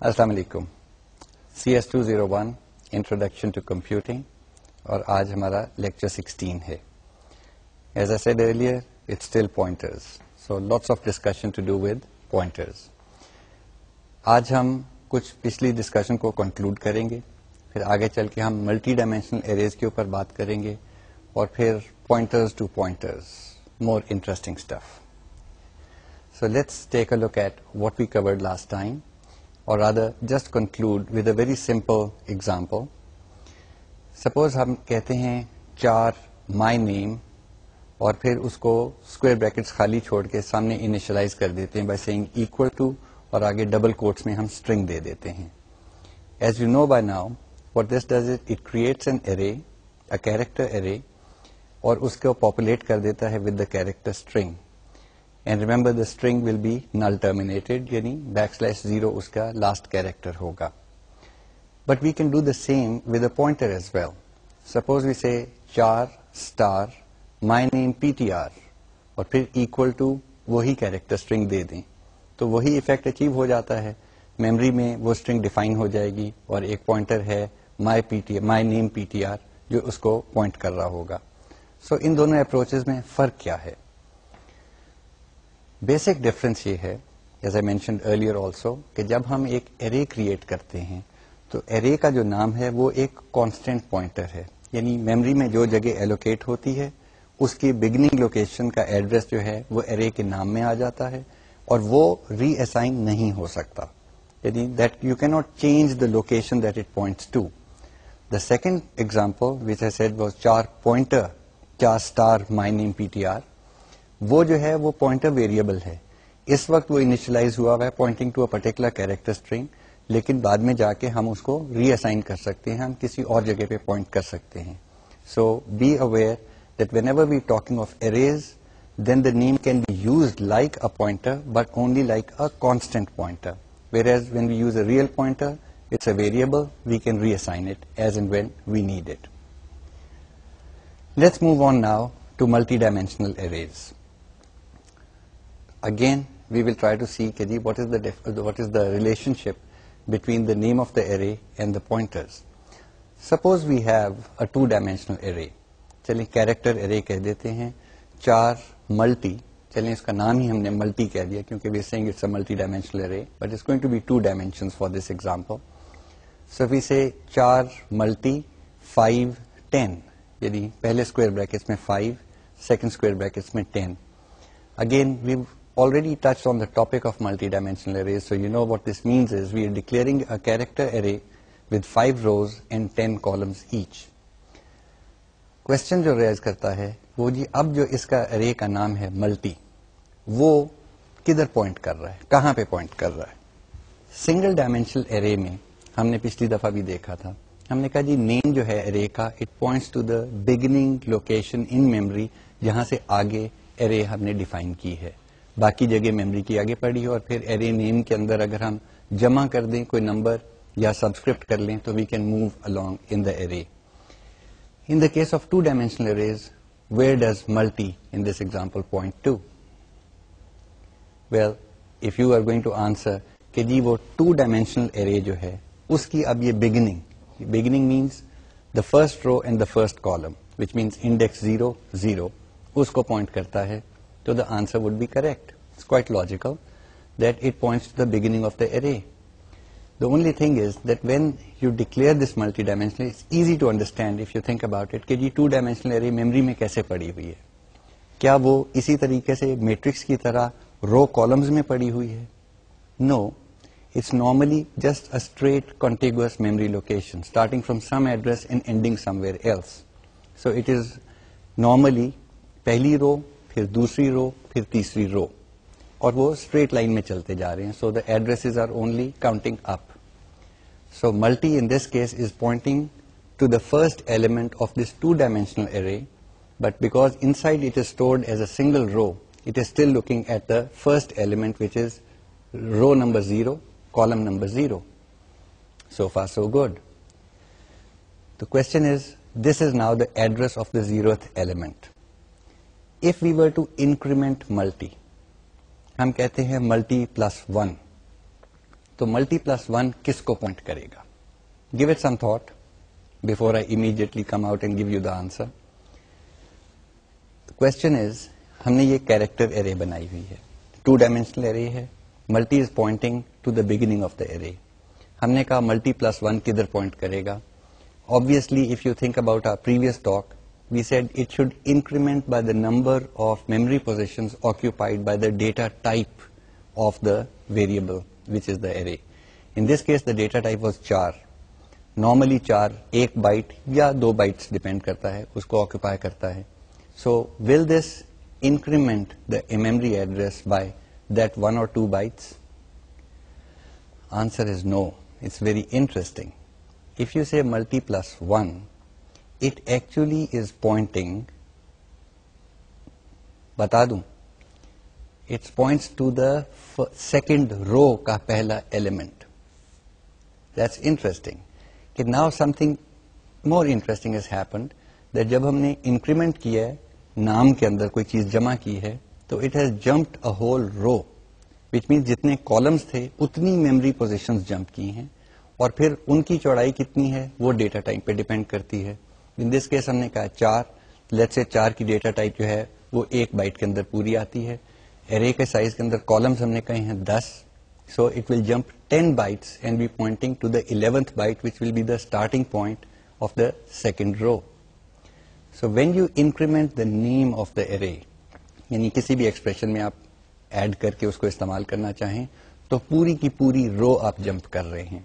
السلام علیکم. CS201 introduction to computing اور آج ہمارا لیکچر 16 ہے. As I said earlier, it's still pointers. So lots of discussion to do with pointers. آج ہم کچھ پچھلی ڈسکشن کو کنکلوڈ کریں گے, پھر آگے چل کے ہم ملٹی ڈائمینشنل ایریز کے اوپر بات کریں گے اور پھر pointers to pointers, more interesting stuff. So let's take a look at what we covered last time, or rather just conclude with a very simple example. Suppose ہم کہتے ہیں 4 my name اور پھر اس کو اسکوائر بریکٹس خالی چھوڑ کے سامنے انیشلائز کر دیتے ہیں بائی سیئنگ equal to اور آگے ڈبل کوٹس میں ہم اسٹرنگ دے دیتے ہیں. As you know by now, what this does is it creates an array, a character array, اور اس کو پاپولیٹ کر دیتا ہے with the character string. And remember the string will be null terminated, یعنی \0 اس کا last character ہوگا. But we can do the same with a pointer as well. Suppose we say char star my name ptr اور پھر equal to وہی character string دے دیں, تو وہی effect achieve ہو جاتا ہے. میموری میں وہ string ڈیفائن ہو جائے گی اور ایک پوائنٹر ہے my name ptr جو اس کو پوائنٹ کر رہا ہوگا. سو ان دونوں اپروچز میں فرق کیا ہے؟ بیسک ڈفرنس یہ ہے, as I mentioned earlier also, کہ جب ہم ایک ایرے کریٹ کرتے ہیں تو ایرے کا جو نام ہے وہ ایک کانسٹینٹ پوائنٹر ہے, یعنی میموری میں جو جگہ ایلوکیٹ ہوتی ہے اس کی بگننگ لوکیشن کا ایڈریس جو ہے وہ ایرے کے نام میں آ جاتا ہے اور وہ ری اسائن نہیں ہو سکتا, یعنی that you can not change the location that it points to. The second example which I said was char pointer char star my name P T R, وہ جو ہے وہ پوائنٹر ویریبل ہے. اس وقت وہ انیشلائز ہوا ہے pointing to a particular character string, لیکن بعد میں جا کے ہم اس کو ری اسائن کر سکتے ہیں, ہم کسی اور جگہ پہ پوائنٹ کر سکتے ہیں. So be aware that when we talking of arrays then the name can be used like a pointer but only like a constant pointer, whereas when we use a real pointer it's a variable, we can reassign it as and when we need it. Let's move on now to multi-dimensional arrays. Again we will try to see what is the relationship between the name of the array and the pointers. Suppose we have a two-dimensional array. چلیں character array کہہ دیتے ہیں, 4 multi, چلیں اس کا نام ہی ہم نے multi کہہ دیا کیونکہ we are saying it's a multi-dimensional array, but it's going to be 2 dimensions for this example. So if we say 4 multi 5 10, یعنی پہلے اسکوائر بریکٹس میں 5, سیکنڈ اسکوائر بریکٹس میں 10. Again we've already touched on the topic of multi-dimensional arrays, so you know what this means is we are declaring a character array with 5 rows and 10 columns each. Question جو raise کرتا ہے وہ جی اب جو اس کا array کا نام ہے ملٹی, وہ کدھر پوائنٹ کر رہا ہے, کہاں پہ پوائنٹ کر رہا ہے؟ سنگل ڈائمینشنل array میں ہم نے پچھلی دفعہ بھی دیکھا تھا, ہم نے کہا جی نیم جو ہے array کا it points to the beginning location in memory جہاں سے آگے array ہم نے ڈیفائن کی ہے, باقی جگہ میموری کی آگے پڑی ہے, اور پھر array نیم کے اندر اگر ہم جمع کر دیں کوئی نمبر یا سبسکرپٹ کر لیں تو we can move along in the array. In the case of two-dimensional arrays, where does multi in this example point to? Well, if you are going to answer کہ جی وہ two-dimensional array جو ہے اس کی اب یہ beginning means the first row and the first column, which means index 0 0, اس کو point کرتا ہے, تو the answer would be correct. It's quite logical that it points to the beginning of the array. The only thing is that when you declare this multi-dimensional, it's easy to understand if you think about it کہ جی two-dimensional array memory میں کیسے پڑی ہوئی ہے. کیا وہ اسی طریقے سے میٹرکس کی طرح رو کالمز میں پڑی ہوئی ہے؟ No, it's normally just a straight contiguous memory location starting from some address and ending somewhere else. So it is normally پہلی رو, پھر دوسری رو, پھر تیسری رو, اور وہ اسٹریٹ لائن میں چلتے جا رہے ہیں. So the addresses are only counting up. So multi in this case is pointing to the first element of this two dimensional array, but because inside it is stored as a single row, it is still looking at the first element, which is row number 0, column number 0. So far so good. The question is, this is now the address of the 0th element. If we were to increment multi, ہم کہتے ہیں multi plus 1, تو multi plus 1 کس کو point کرے گا؟ Give it some thought before I immediately come out and give you the answer. The question is, ہم نے یہ کیریکٹر ارے بنائی ہوئی ہے, 2 dimensional ارے ہے, multi is pointing to the beginning of the array. ہم نے کہا ملٹی پلس 1 کدھر پوائنٹ کرے گا؟ Obviously, if you think about our previous talk, we said it should increment by the number of memory positions occupied by the data type of the variable, which is the array. In this case, the data type was char. Normally 4 ایک byte یا 2 bites depend کرتا ہے اس کو occupy کرتا ہے. So will this increment the memory address by that 1 or 2 bytes? Answer is no. It's very interesting. If you say multi plus 1, it actually is pointing, بتا دوں, it points to the second row کا پہلا element. That's interesting. Now something more interesting has happened, that جب ہم نے increment کیا ہے, نام کے اندر کوئی چیز جمع کی ہے, تو it has jumped a whole row, which means جتنے کالمس تھے اتنی میموری پوزیشنز جمپ کی ہیں, اور پھر ان کی چوڑائی کتنی ہے وہ ڈیٹا ٹائپ پہ ڈیپینڈ کرتی ہے. ان دس کیس ہم نے کہا 4, لیٹس سے 4 کی ڈیٹا ٹائپ جو ہے وہ 1 بائٹ کے اندر پوری آتی ہے. ارے کے سائز کے اندر کالمس ہم نے کہے ہیں 10. So it will jump 10 bytes and be pointing to the 11th byte, which will be the starting point of the second row. So when you increment the name of the array, یعنی کسی بھی expression میں آپ add کر کے اس کو استعمال کرنا چاہیں تو پوری کی پوری رو آپ جمپ کر رہے ہیں.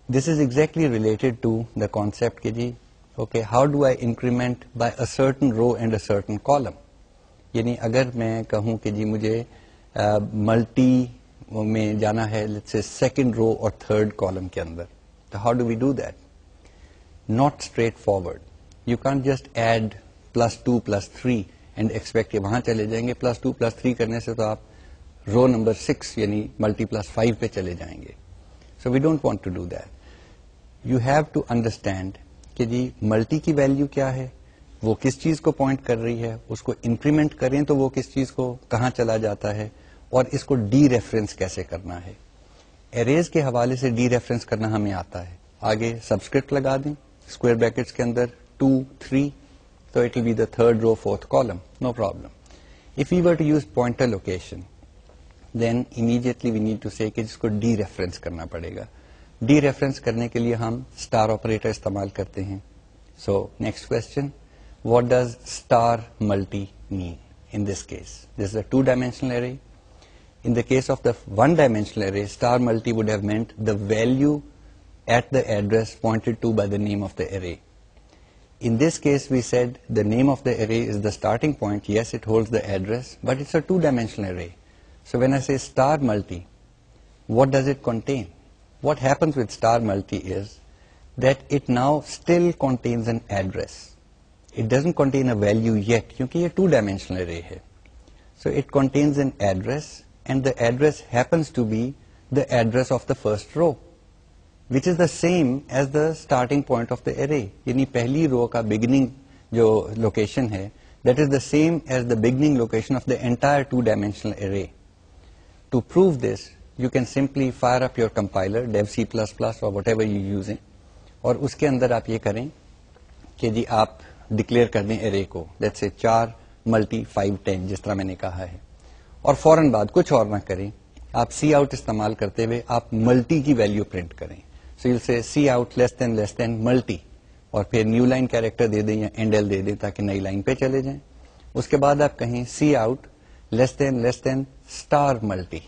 This is exactly related to the concept کہ جی okay, how do I increment by a certain row and a certain column? یعنی اگر میں کہوں کہ جی مجھے ملٹی میں جانا ہے لیٹس سے سیکنڈ رو اور تھرڈ کالم کے اندر, تو how do we do that? Not straight forward. You can't just add +2 +3 and expect کہ وہاں چلے جائیں گے. +2 +3 کرنے سے تو آپ رو نمبر 6 یعنی ملٹی +5 پہ چلے جائیں گے. So we don't want to do that. You have to understand کہ جی ملٹی کی ویلو کیا ہے, وہ کس چیز کو پوائنٹ کر رہی ہے, اس کو انکریمنٹ کریں تو وہ کس چیز کو کہاں چلا جاتا ہے, اور اس کو ڈی ریفرنس کیسے کرنا ہے. اریز کے حوالے سے ڈی ریفرنس کرنا ہمیں آتا ہے. آگے سبسکرپٹ لگا دیں اسکوائر بریکٹس کے اندر 2 3, تو it will be the third row 4th column, no problem. If you were to use pointer location then immediately we need to say کہ جس کو ڈی ریفرنس کرنا پڑے گا. ڈی ریفرنس کرنے کے لیے ہم اسٹار آپریٹر استعمال کرتے ہیں. So next question, what does star multi mean in this case? This is a 2 dimensional array. In the case of the 1 dimensional array, star multi would have meant the value at the address pointed to by the name of the array. In this case, we said the name of the array is the starting point. Yes, it holds the address, but it's a 2 dimensional array. So when I say star multi, what does it contain? What happens with star multi is that it now still contains an address. It doesn't contain a value yet, kyunki ye 2 dimensional array hai. So it contains an address, and the address happens to be the address of the first row, which is the same as the starting point of the array. یعنی پہلی رو کا beginning جو location ہے, that is the same as the beginning location of the entire 2-dimensional array. To prove this, you can simply fire up your compiler, dev C++ or whatever you're using, اور اس کے اندر آپ یہ کریں کہ جی آپ declare کر دیں array کو, let's say 4 × 5 10 جس طرح میں نے کہا ہے, اور فوراً بعد کچھ اور نہ کریں, آپ سی آؤٹ استعمال کرتے ہوئے آپ ملٹی کی ویلو پرنٹ کریں. سو یو سے سی آؤٹ لیس دین ملٹی, اور پھر نیو لائن کیریکٹر دے دیں یا اینڈ ایل دے دیں تاکہ نئی لائن پہ چلے جائیں. اس کے بعد آپ کہیں cout less than star multi,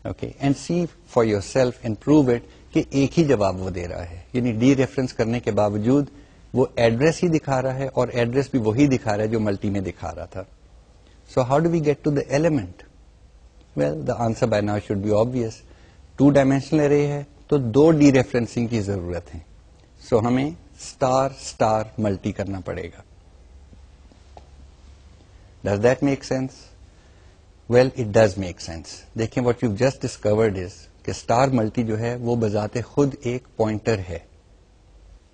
okay, and see for yourself and prove it کہ ایک ہی جواب وہ دے رہا ہے. یعنی ڈی ریفرنس کرنے کے باوجود وہ ایڈریس ہی دکھا رہا ہے, اور ایڈریس بھی وہی دکھا رہا ہے جو ملٹی میں دکھا رہا تھا. So how do we get to the element? Well, the answer by now should be obvious. 2-dimensional array ہے تو 2 ڈی ریفرنسنگ کی ضرورت ہے. سو ہمیں اسٹار ملٹی کرنا پڑے گا. Does that make sense? Well, it does make sense. دیکھیں what you've just discovered is کہ اسٹار ملٹی جو ہے وہ بذات خود ایک پوائنٹر ہے.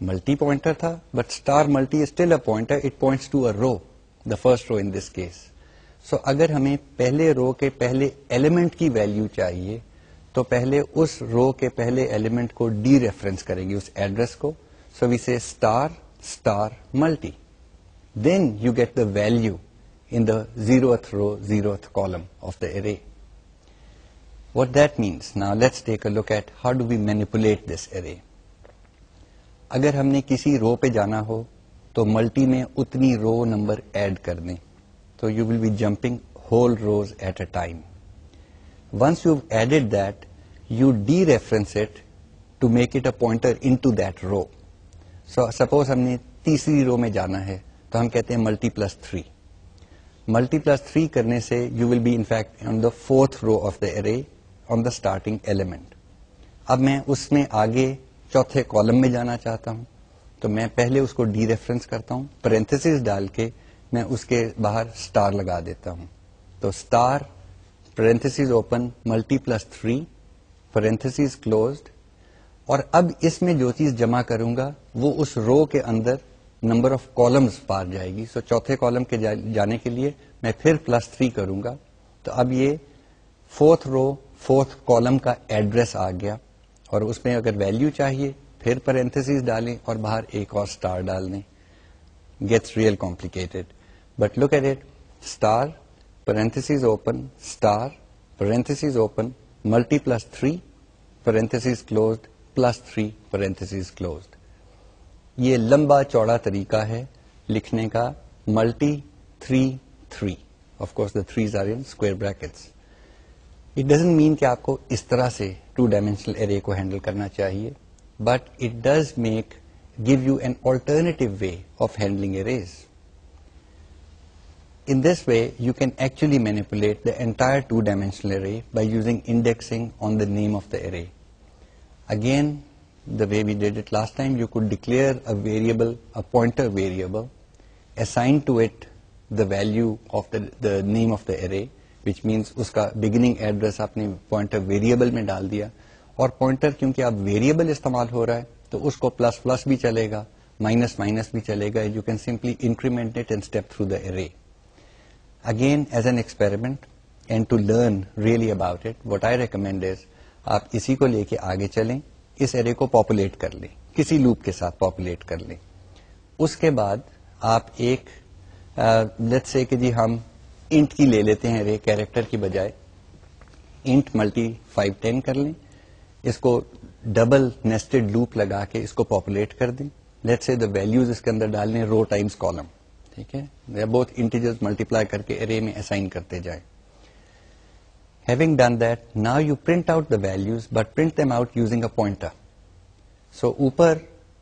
ملٹی پوائنٹر تھا, but star multi is still a pointer. It points to a row, the first row in this case. سو اگر ہمیں پہلے رو کے پہلے ایلیمنٹ کی ویلیو چاہیے تو پہلے اس رو کے پہلے ایلیمنٹ کو ڈی ریفرنس کرے گی اس ایڈریس کو. So we say star star multi, then you get the value in the 0th row, 0th column of the array. What that means, now let's take a look at how do we manipulate this array. اگر ہم نے کسی رو پہ جانا ہو تو multi میں اتنی row number add کر دیں, تو you will be jumping whole rows at a time. Once you've added that, you dereference it to make it a pointer into that row. So suppose ہم نے تیسری رو میں جانا ہے تو ہم کہتے ہیں ملٹی پلس 3. ملٹی پلس 3 کرنے سے you will be in fact on the 4th row of the array on the starting element. اب میں اس میں آگے چوتھے کالم میں جانا چاہتا ہوں تو میں پہلے اس کو ڈی ریفرنس کرتا ہوں, پیرنتھیسز ڈال کے میں اس کے باہر اسٹار لگا دیتا ہوں. تو star parentheses open multi plus 3 parentheses closed, اور اب اس میں جو چیز جمع کروں گا وہ اس رو کے اندر نمبر آف کالمز پار جائے گی. سو چوتھے کالم کے جانے کے لیے میں پھر پلس 3 کروں گا, تو اب یہ 4th رو 4th کالم کا ایڈریس آ گیا, اور اس میں اگر ویلیو چاہیے پھر پیرنتھیسز ڈالیں اور باہر ایک اور اسٹار ڈال دیں. Gets real complicated, but look at it, star parentheses open star parentheses open multi plus 3 parentheses closed plus 3 parentheses closed. یہ لمبا چوڑا طریقہ ہے لکھنے کا multi 3 3. Of course the 3s are in square brackets. It doesn't mean کہ آپ کو اس طرح سے 2 ڈائمینشنل ارے کو ہینڈل کرنا چاہیے, but it does make give you an alternative way of handling arrays. In this way, you can actually manipulate the entire 2-dimensional array by using indexing on the name of the array. Again, the way we did it last time, you could declare a variable, a pointer variable, assign to it the value of the name of the array, which means uska beginning address aapne pointer variable mein dal diya, aur pointer kyunki ab variable istemal ho raha hai to usko plus plus bhi chalega, minus minus bhi chalega. You can simply increment it and step through the array. Again, as an experiment and to learn really about it, what I recommend is آپ اسی کو لے کے آگے چلیں, اس array کو populate کر لیں, کسی لوپ کے ساتھ پاپولیٹ کر لیں. اس کے بعد آپ ایک لیٹس سے کہ جی ہم انٹ کی لے لیتے ہیں ایرے کیریکٹر کی بجائے, انٹ ملٹی 510 کر لیں, اس کو ڈبل نیسٹڈ لوپ لگا کے اس کو پاپولیٹ کر دیں. لیٹس سے دا ویلیوز اس کے اندر ڈال لیں رو ٹائمز کالم, ٹھیک ہے, بہت انٹیجرز ملٹیپلائی کر کے ارے میں اسائن کرتے جائیں. Having done that, now you print out the values, but print them out using a pointer. So اوپر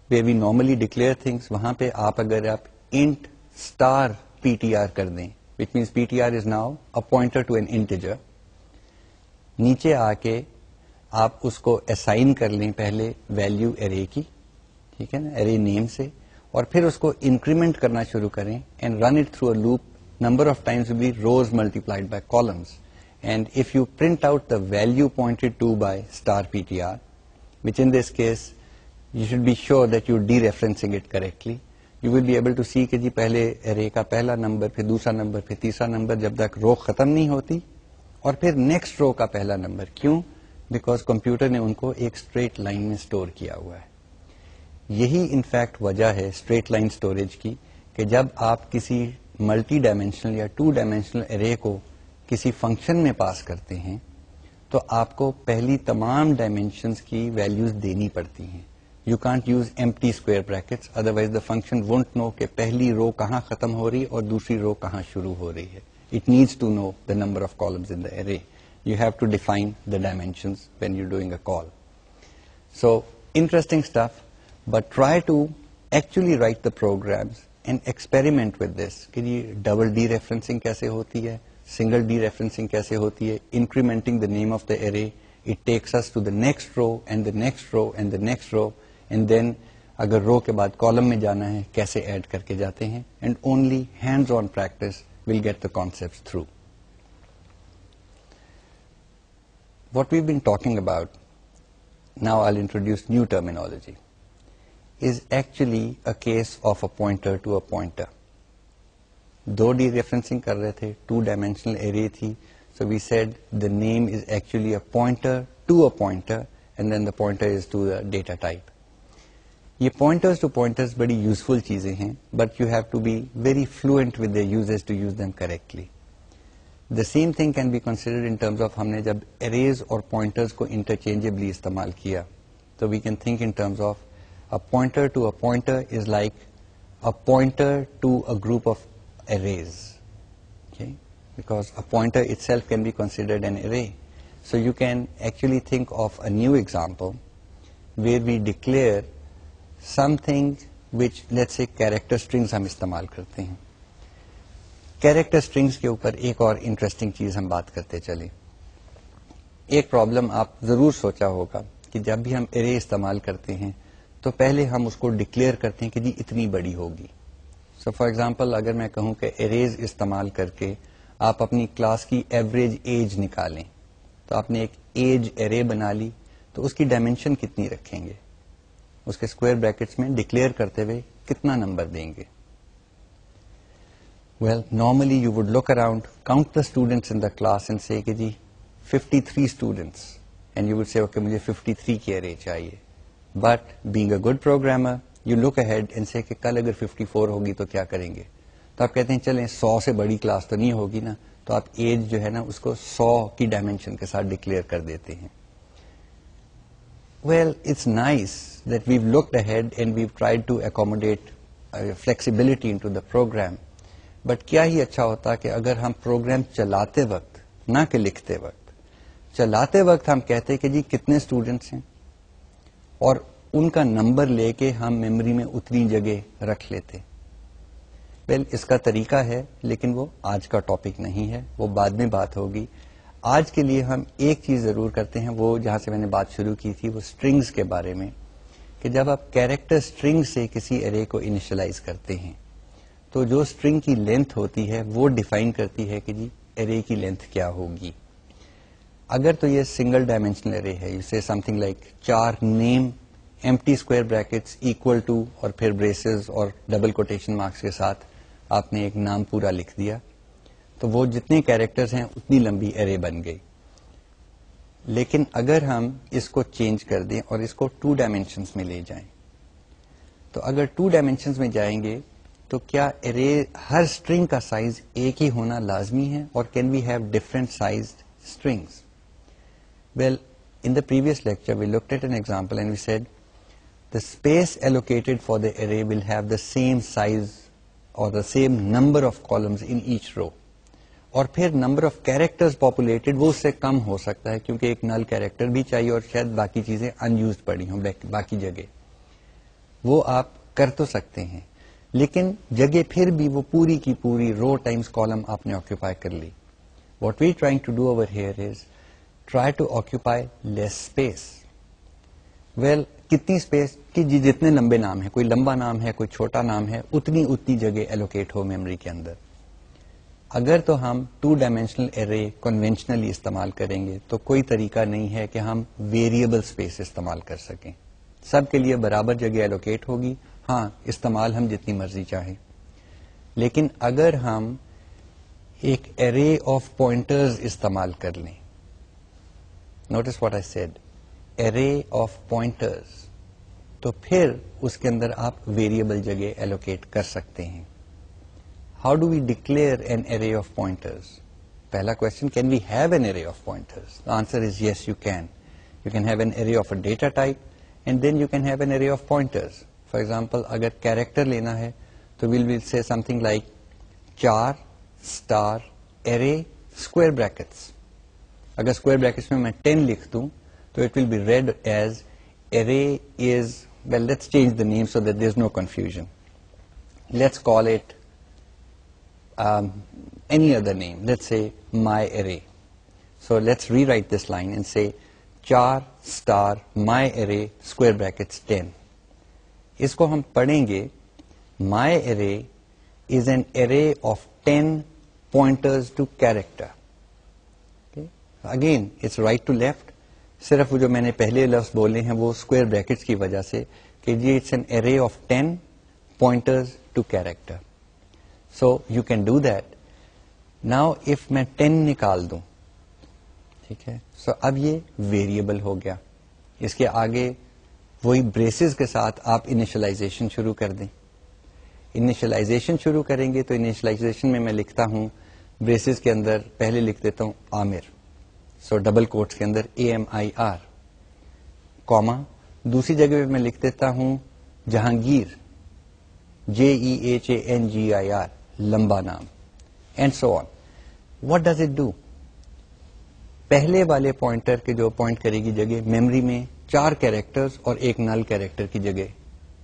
where we normally declare things, وہاں پہ آپ اگر آپ int star ptr کر دیں, which means ptr is now a pointer to an integer. نیچے آ کے آپ اس کو assign کر لیں پہلے value array کی, ٹھیک ہے نا, array name سے, اور پھر اس کو increment کرنا شروع کریں and run it through a loop. Number of times will be rows multiplied by columns. And if you print out the value pointed to by star ptr, which in this case you should be sure that you're dereferencing it correctly, you will be able to see کہ جی پہلے array کا پہلا number, پھر دوسرا number, پھر تیسرا number, جب تک رو ختم نہیں ہوتی, اور پھر نیکسٹ رو کا پہلا نمبر. کیوں؟ بیکاز کمپیوٹر نے ان کو ایک اسٹریٹ لائن میں اسٹور کیا ہوا ہے. یہی انفیکٹ وجہ ہے اسٹریٹ لائن اسٹوریج کی, کہ جب آپ کسی ملٹی ڈائمینشنل یا 2 ڈائمینشنل ارے کو کسی فنکشن میں پاس کرتے ہیں تو آپ کو پہلی تمام ڈائمینشنز کی ویلیوز دینی پڑتی ہیں. You can't use empty square brackets, otherwise the function won't know کہ پہلی رو کہاں ختم ہو رہی اور دوسری رو کہاں شروع ہو رہی ہے. It needs to know the number of columns in the array. You have to define the dimensions when you doing a call. So interesting stuff, but try to actually write the programs and experiment with this کہ جی double D referencing کیسے ہوتی ہے, single D referencing کیسے ہوتی ہے, incrementing the name of the array, it takes us to the next row and the next row and the next row, and then اگر row کے بعد کالم میں جانا ہے کیسے ایڈ کر کے جاتے ہیں. And only hands on practice will get the concepts through. What we been talking about, now I introduce new terminology, is actually a case of a pointer to a pointer. 2 dereferencing کر رہے تھے, 2 dimensional array تھی, so we said the name is actually a pointer to a pointer, and then the pointer is to the data type. یہ pointers to pointers بڑی useful چیزیں ہیں, but you have to be very fluent with their users to use them correctly. The same thing can be considered in terms of, ہم نے جب arrays اور pointers کو interchangeably استعمال کیا تو we can think in terms of a pointer to a pointer is like a pointer to a group of arrays, okay, because a pointer itself can be considered an array. So you can actually think of a new example where we declare something which, let's say, character strings ہم استعمال کرتے ہیں. character strings کے اوپر ایک اور interesting چیز ہم بات کرتے چلے. ایک پرابلم آپ ضرور سوچا ہوگا کہ جب بھی ہم array استعمال کرتے ہیں تو پہلے ہم اس کو ڈکلیئر کرتے ہیں کہ جی اتنی بڑی ہوگی. سو فار ایگزامپل اگر میں کہوں کہ اریز استعمال کر کے آپ اپنی کلاس کی ایوریج ایج نکالیں, تو آپ نے ایک ایج ارے بنا لی, تو اس کی ڈائمینشن کتنی رکھیں گے, اس کے اسکوائر بریکٹس میں ڈکلیئر کرتے ہوئے کتنا نمبر دیں گے. Well normally you would look around, count the students in the class and say کہ جی 53 students, and you would say okay مجھے 53 کی ارے چاہیے. But being a good programmer, you look ahead and say کہ کل اگر 54 ہوگی تو کیا کریں گے, تو آپ کہتے ہیں چلیں 100 سے بڑی کلاس تو نہیں ہوگی نا, تو آپ ایج جو ہے نا اس کو 100 کی ڈائمینشن کے ساتھ ڈکلیئر کر دیتے ہیں. Well, it's nice that we've looked ahead and we've tried to accommodate flexibility into the program. But کیا ہی اچھا ہوتا کہ اگر ہم پروگرام چلاتے وقت, نہ کہ لکھتے وقت, چلاتے وقت ہم کہتے کہ جی کتنے اسٹوڈنٹس ہیں اور ان کا نمبر لے کے ہم میموری میں اتنی جگہ رکھ لیتے. ویل اس کا طریقہ ہے, لیکن وہ آج کا ٹاپک نہیں ہے, وہ بعد میں بات ہوگی. آج کے لیے ہم ایک چیز ضرور کرتے ہیں, وہ جہاں سے میں نے بات شروع کی تھی, وہ اسٹرنگس کے بارے میں, کہ جب آپ کیریکٹر اسٹرنگ سے کسی ارے کو انیشلائز کرتے ہیں تو جو اسٹرنگ کی لینتھ ہوتی ہے وہ ڈیفائن کرتی ہے کہ جی ارے کی لینتھ کیا ہوگی. اگر تو یہ سنگل ڈائمینشنل ارے ہے, you say something like 4 name empty square brackets equal to اور پھر بریسز اور ڈبل کوٹیشن مارکس کے ساتھ آپ نے ایک نام پورا لکھ دیا, تو وہ جتنے کیریکٹرز ہیں اتنی لمبی ارے بن گئی. لیکن اگر ہم اس کو چینج کر دیں اور اس کو 2 ڈائمینشنز میں لے جائیں, تو اگر 2 ڈائمینشنز میں جائیں گے تو کیا ارے ہر اسٹرنگ کا سائز ایک ہی ہونا لازمی ہے, اور can we have different sized strings? Well, in the previous lecture, we looked at an example and we said the space allocated for the array will have the same size or the same number of columns in each row. اور پھر number of characters populated وہ اس سے کم ہو سکتا ہے, کیونکہ ایک null character بھی چاہیے اور شاید باقی چیزیں unused پڑی ہوں باقی جگہ. وہ آپ کر تو سکتے ہیں, لیکن جگہ پھر بھی وہ پوری کی پوری رو ٹائمز کالم آپ نے آکوپائی کر لی. What we are trying to do over here is try to occupy less space. Well, کتنی اسپیس کی جتنے لمبے نام ہیں, کوئی لمبا نام ہے کوئی چھوٹا نام ہے, اتنی جگہ ایلوکیٹ ہو میموری کے اندر. اگر تو ہم 2 ڈائمینشنل ارے کنونشنلی استعمال کریں گے تو کوئی طریقہ نہیں ہے کہ ہم ویریبل اسپیس استعمال کر سکیں. سب کے لیے برابر جگہ ایلوکیٹ ہوگی, ہاں استعمال ہم جتنی مرضی چاہیں. لیکن اگر ہم ایک ارے آف پوائنٹرز استعمال کر لیں, notice what I said, array of pointers, تو پھر اس کے اندر آپ ویریبل جگہ ایلوکیٹ کر سکتے ہیں. How do we declare an array of pointers? پہلا question, can we have an array of pointers? The answer is yes, you can. You can have an array of a data type and then you can have an array of pointers. For example, اگر character لینا ہے تو we'll say something like 4 star array square brackets. اگر square brackets میں 10 لکھ دوں تو it will be read as array is, well let's change the name so that there is no confusion. Let's call it any other name, let's say my array. So let's rewrite this line and say 4 star my array square brackets 10. اس کو ہم پڑھیں گے, my array is an array of 10 pointers to character. Again it's right to left, صرف وہ جو میں نے پہلے لفظ بولے ہیں وہ اسکوائر بریکٹس کی وجہ سے کہ جی it's an array of 10 pointers to character. So you can do that. Now if میں 10 نکال دوں, ٹھیک ہے. سو اب یہ ویریبل ہو گیا. اس کے آگے وہی بریسز کے ساتھ آپ انیشلائزیشن شروع کر دیں. انیشلائزیشن شروع کریں گے تو انیشلائزیشن میں لکھتا ہوں بریسز کے اندر پہلے لکھ دیتا ہوں عامر, سو ڈبل کوٹس کے اندر AMIR, کوما دوسری جگہ پہ میں لکھ دیتا ہوں جہانگیر, JEHANGIR, لمبا نام, and so on. What does it do? پہلے والے پوائنٹر کے جو پوائنٹ کرے گی جگہ میموری میں 4 کیریکٹرز اور ایک نل کیریکٹر کی جگہ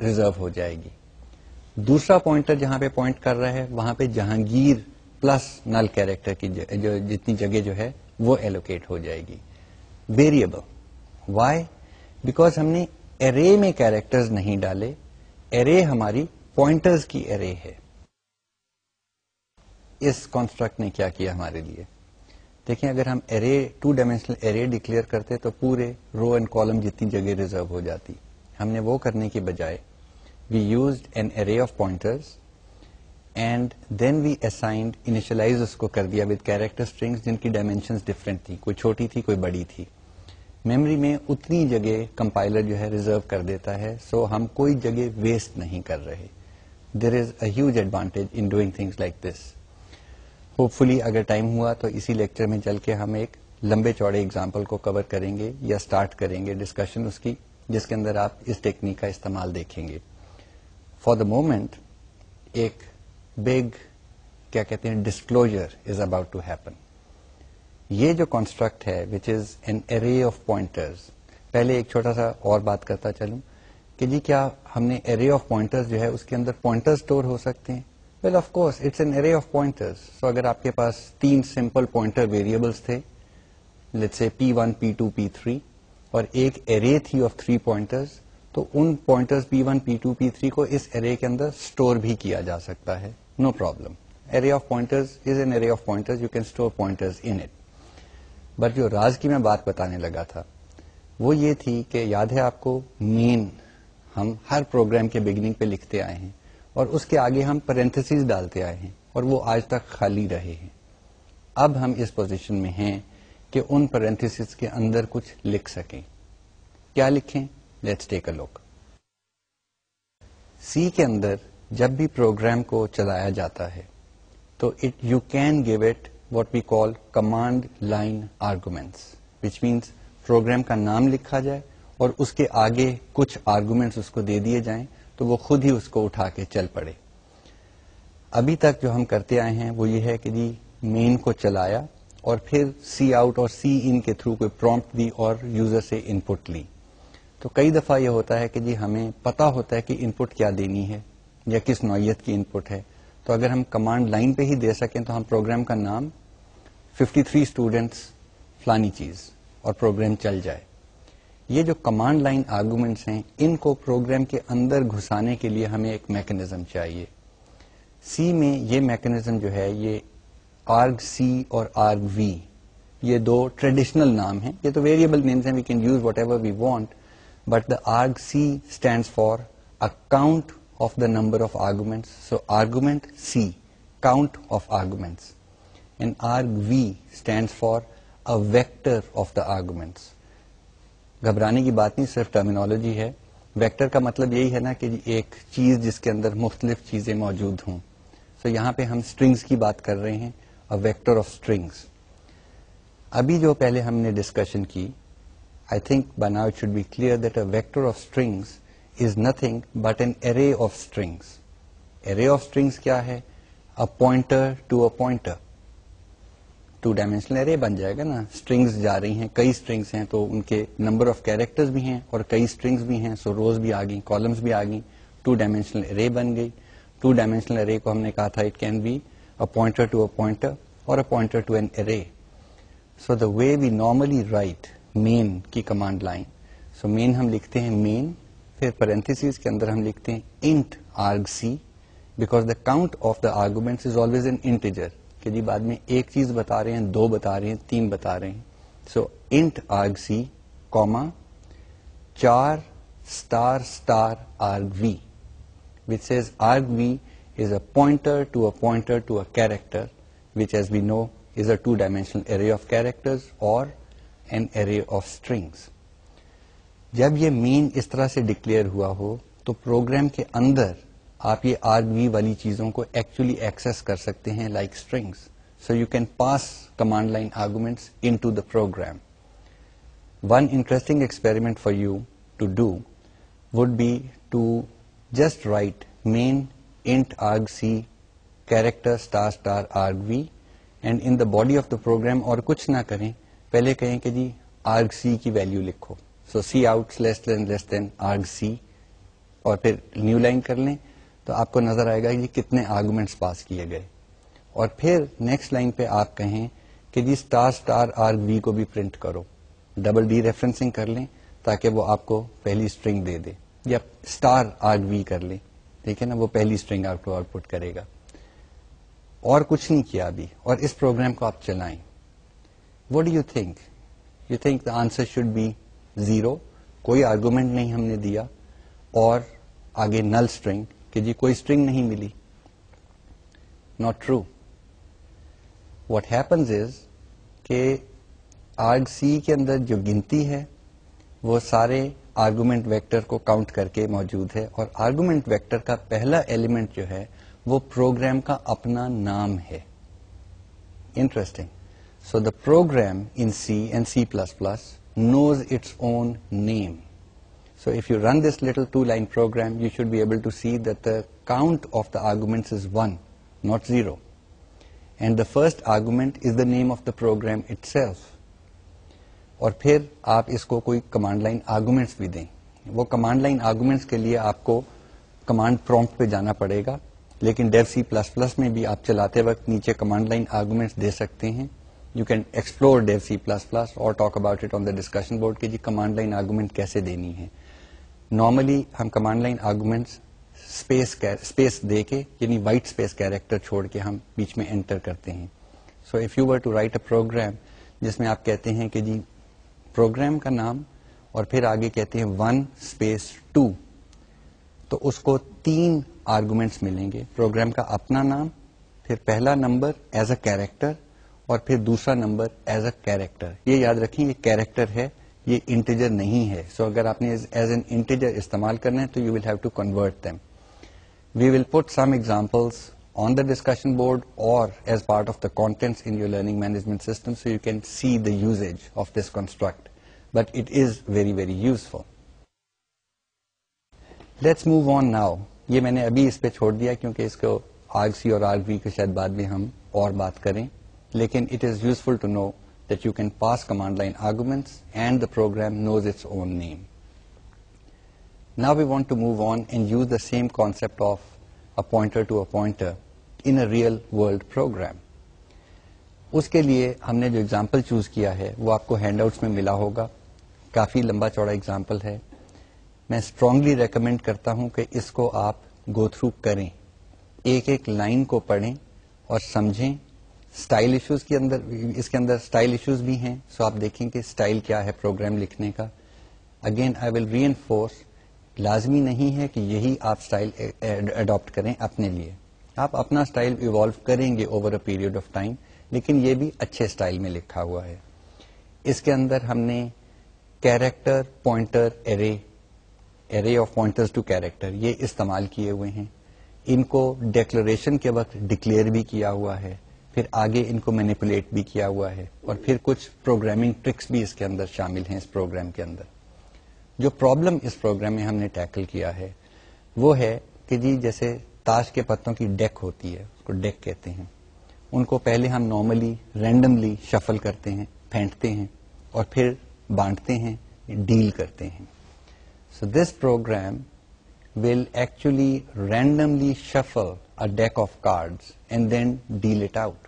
ریزرو ہو جائے گی. دوسرا پوائنٹر جہاں پہ پوائنٹ کر رہا ہے وہاں پہ جہانگیر پلس نل کیریکٹر کی جو جتنی جگہ جو ہے وہ ایلوکیٹ ہو جائے گی. Variable, Y? بیکاز ہم نے ارے میں کیریکٹرز نہیں ڈالے, ارے ہماری پوائنٹرز کی ارے ہے. اس کانسٹرکٹ نے کیا کیا ہمارے لیے؟ دیکھیں اگر ہم ارے 2 ڈائمینشنل ارے ڈکلیئر کرتے تو پورے رو اینڈ کالم جتنی جگہ ریزرو ہو جاتی. ہم نے وہ کرنے کی بجائے we used an array of pointers and then we assigned initialize اس کو کر دیا with character strings جن کی dimensions different تھی, کوئی چھوٹی تھی کوئی بڑی تھی. میموری میں اتنی جگہ کمپائلر جو ہے ریزرو کر دیتا ہے, سو ہم کوئی جگہ ویسٹ نہیں کر رہے. there is a huge advantage in doing things like this. Hopefully اگر ٹائم ہوا تو اسی لیکچر میں چل کے ہم ایک لمبے چوڑے اگزامپل کو کور کریں گے یا اسٹارٹ کریں گے ڈسکشن اس کی, جس کے اندر آپ اس ٹیکنیک کا استعمال دیکھیں گے. فار دا مومنٹ ایک بگ کیا کہتے ہیں disclosure is about to happen. یہ جو کانسٹرکٹ ہے which is an array of pointers, پہلے ایک چھوٹا سا اور بات کرتا چلوں کہ جی کیا ہم نے ارے آف پوائنٹرز جو ہے اس کے اندر پوائنٹر اسٹور ہو سکتے ہیں؟ Well of course it's an array of pointers. So اگر آپ کے پاس 3 سمپل پوائنٹر ویریبلس تھے, let's say P1, P2, P3, اور ایک ارے تھی آف 3 پوائنٹرز, تو ان پوائنٹرز P1, P2, P3 کو اس ارے کے اندر اسٹور بھی کیا جا سکتا ہے, no problem. Array of pointers is an array of pointers, you can store pointers in it. But جو راز کی میں بات بتانے لگا تھا وہ یہ تھی کہ یاد ہے آپ کو مین ہم ہر پروگرام کے بگننگ پہ لکھتے آئے ہیں اور اس کے آگے ہم پیرنتھیسز ڈالتے آئے ہیں اور وہ آج تک خالی رہے ہیں. اب ہم اس پوزیشن میں ہیں کہ ان پیرنتھیسز کے اندر کچھ لکھ سکیں. کیا لکھیں؟ لیٹس ٹیک اے لک. سی کے اندر جب بھی پروگرام کو چلایا جاتا ہے تو you can give it what we call command line arguments, which means program کا نام لکھا جائے اور اس کے آگے کچھ آرگومینٹس اس کو دے دیے جائیں تو وہ خود ہی اس کو اٹھا کے چل پڑے. ابھی تک جو ہم کرتے آئے ہیں وہ یہ ہے کہ جی مین کو چلایا اور پھر سی آؤٹ اور سی ان کے تھرو کوئی پرومپٹ دی اور یوزر سے ان پٹ لی. تو کئی دفعہ یہ ہوتا ہے کہ جی ہمیں پتا ہوتا ہے کہ ان پٹ کیا دینی ہے یا کس نوعیت کی ان پٹ ہے, تو اگر ہم کمانڈ لائن پہ ہی دے سکیں تو ہم پروگرام کا نام 53 اسٹوڈینٹس فلانی چیز اور پروگرام چل جائے. یہ جو کمانڈ لائن آرگومنٹس ہیں ان کو پروگرام کے اندر گھسانے کے لیے ہمیں ایک میکنزم چاہیے. سی میں یہ میکنزم جو ہے یہ آرگ سی اور آرگ وی, یہ 2 ٹریڈیشنل نام ہیں, یہ تو ویریبل نیمز ہیں, we can use whatever we want, but the arg c stands for a count of the number of arguments. So argument c, count of arguments, and arg v stands for a vector of the arguments. گھبرانے کی بات نہیں, صرف terminology ہے. Vector کا مطلب یہی ہے نا کہ ایک چیز جس کے اندر مختلف چیزیں موجود ہوں. سو یہاں پہ ہم اسٹرنگس کی بات کر رہے ہیں, ا ویکٹر آف اسٹرنگس. ابھی جو پہلے ہم نے ڈسکشن کی, I think by now it should be clear that a vector of strings is nothing but an array of strings. Array of strings کیا ہے؟ A pointer to a pointer. 2 dimensional array بن جائے گا نا. Strings جا رہی ہیں, کئی اسٹرنگس ہیں تو ان کے نمبر آف کیریکٹرز بھی ہیں اور کئی اسٹرنگس بھی ہیں, سو روز بھی آ گئی, کالمس بھی آ گئی, 2 ڈائمینشنل ارے بن گئی. 2 ڈائمینشنل ارے کو ہم نے کہا تھا it can be a pointer to a pointer اور a pointer to an array. So the way we normally write main کی کمانڈ لائن, سو مین ہم لکھتے ہیں مین, پھر پیرنتھیسز کے اندر ہم لکھتے ہیں int arg c, because the count of the arguments is always an integer, کہ جی بعد میں ایک چیز بتا رہے ہیں, 2 بتا رہے ہیں, 3 بتا رہے ہیں. So int arg C comma 4 star star argv, which says argv is a pointer to a character, which as we know is a 2-dimensional array of characters, or an array of strings. جب یہ مین اس طرح سے declare ہوا ہو تو programme کے اندر آپ یہ argv والی چیزوں کو ایکچولی ایکسس کر سکتے ہیں like strings. So you can pass command line arguments into the program. One interesting experiment for you to do would be to just write main int argc character star star argv and in the body of the program اور کچھ نہ کریں, پہلے کہیں کہ جی argc کی value لکھو. سو C out less دین argc اور پھر نیو لائن کر لیں تو آپ کو نظر آئے گا یہ کتنے آرگومنٹس پاس کیے گئے. اور پھر نیکسٹ لائن پہ آپ کہیں کہ جی اسٹار اسٹار argv کو بھی پرنٹ کرو, ڈبل ڈی ریفرنسنگ کر لیں تاکہ وہ آپ کو پہلی اسٹرنگ دے دے, یا اسٹار argv کر لیں, ٹھیک ہے نا, وہ پہلی اسٹرنگ آپ کو آؤٹ پٹ کرے گا. اور کچھ نہیں کیا ابھی, اور اس پروگرام کو آپ چلائیں. What do you think? You think the answer should be 0, کوئی آرگومنٹ نہیں ہم نے دیا, اور آگے نل اسٹرنگ کہ جی کوئی اسٹرنگ نہیں ملی. Not true. What happens is کہ argc کے اندر جو گنتی ہے وہ سارے آرگومنٹ ویکٹر کو کاؤنٹ کر کے موجود ہے, اور آرگومنٹ ویکٹر کا پہلا ایلیمنٹ جو ہے وہ پروگرام کا اپنا نام ہے. Interesting. So the program in C and C plus plus knows its own name. So if you run this little 2-line program, you should be able to see that the count of the arguments is 1, not 0. And the first argument is the name of the program itself. اور پھر آپ اس کو کوئی command line arguments بھی دیں. وہ command line arguments کے لیے آپ کو کمانڈ پرومپٹ پہ جانا پڑے گا, لیکن ڈیو سی پلس پلس میں بھی آپ چلاتے وقت نیچے کمانڈ لائن آرگومنٹس دے سکتے ہیں. You can explore the C plus plus اور talk about it on the discussion board کہ جی کمانڈ لائن آرگومنٹ کیسے دینی ہے. نارملی ہم کمانڈ لائن آرگومنٹس اسپیس دے کے, یعنی وائٹ اسپیس کیریکٹر چھوڑ کے ہم بیچ میں انٹر کرتے ہیں. So if you were to write a program جس میں آپ کہتے ہیں کہ جی پروگرام کا نام اور پھر آگے کہتے ہیں 1 اسپیس 2, تو اس کو 3 آرگومنٹس ملیں گے. پروگرام کا اپنا نام, پھر پہلا نمبر ایز اے کیریکٹر, اور پھر دوسرا نمبر ایز اے کیریکٹر. یہ یاد رکھیں یہ کیریکٹر ہے, یہ انٹیجر نہیں ہے. سو اگر آپ نے ایز این انٹیجر استعمال کرنا ہے تو you will have to convert them. We will put some examples on the discussion board or as part of the contents in your learning management system so you can see the usage of this construct, but it is very very useful. Let's move on now. یہ میں نے ابھی اس پہ چھوڑ دیا کیونکہ اس کو argc اور argv کے شاید بعد میں ہم اور بات کریں, لیکن it is useful to know that you can pass command line arguments and the program knows its own name. Now we want to move on and use the same concept of a pointer to a pointer in a real world program. اس کے لیے ہم نے جو example choose کیا ہے وہ آپ کو ہینڈ آؤٹس میں ملا ہوگا. کافی لمبا چوڑا ایگزامپل ہے. میں اسٹرانگلی ریکمینڈ کرتا ہوں کہ اس کو آپ گو تھرو کریں, ایک ایک لائن کو پڑھیں اور سمجھیں. اسٹائل ایشوز کے اندر, اس کے اندر اسٹائل ایشوز بھی ہیں, سو آپ دیکھیں کہ اسٹائل کیا ہے پروگرام لکھنے کا. Again I will re enforce, لازمی نہیں ہے کہ یہی آپ اسٹائل اڈاپٹ کریں اپنے لیے. آپ اپنا اسٹائل ایوالو کریں گے over a period of time, لیکن یہ بھی اچھے اسٹائل میں لکھا ہوا ہے. اس کے اندر ہم نے character pointer array of pointers to character یہ استعمال کیے ہوئے ہیں. ان کو ڈیکلریشن کے وقت ڈکلیئر بھی کیا ہوا ہے, پھر آگے ان کو مینیپولیٹ بھی کیا ہوا ہے, اور پھر کچھ پروگرامنگ ٹرکس بھی اس کے اندر شامل ہیں. اس پروگرام کے اندر جو پرابلم اس پروگرام میں ہم نے ٹیکل کیا ہے وہ ہے کہ جی جیسے تاش کے پتوں کی ڈیک ہوتی ہے, اس کو ڈیک کہتے ہیں. ان کو پہلے ہم نارملی رینڈملی شفل کرتے ہیں, پھینٹتے ہیں, اور پھر بانٹتے ہیں, ڈیل کرتے ہیں. So this program will actually randomly shuffle a deck of cards and then deal it out.